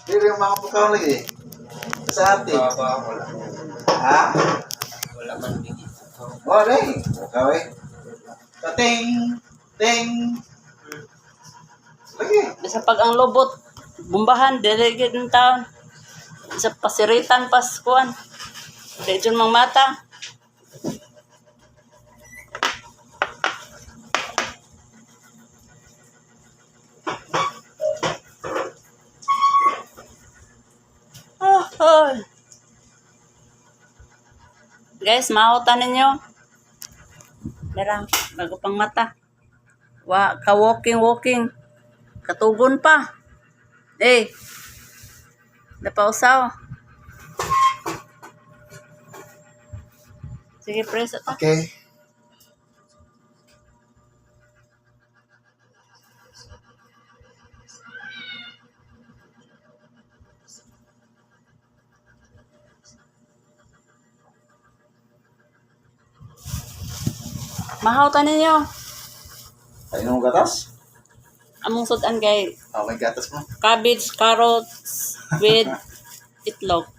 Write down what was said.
Pero yung mga pagkaon lagi. Sa atin. Wala. Ha? Wala man bigit. Wala eh. Okay. Ting. Ting. Lagi. Sa pag ang lobot, bumbahan, diligid ng taon. Sa pasiritan, paskuan. Di dyan mang mata. Oh. Guys, mahutan ninyo. Merang, bago pang mata. Ka-walking. Katugon pa. Napausaw. Sige, press ito. Okay. Mahautan ninyo. Ayun ang gatas? Among sudan kay Oh, may gatas mo. cabbage, carrots with itlog.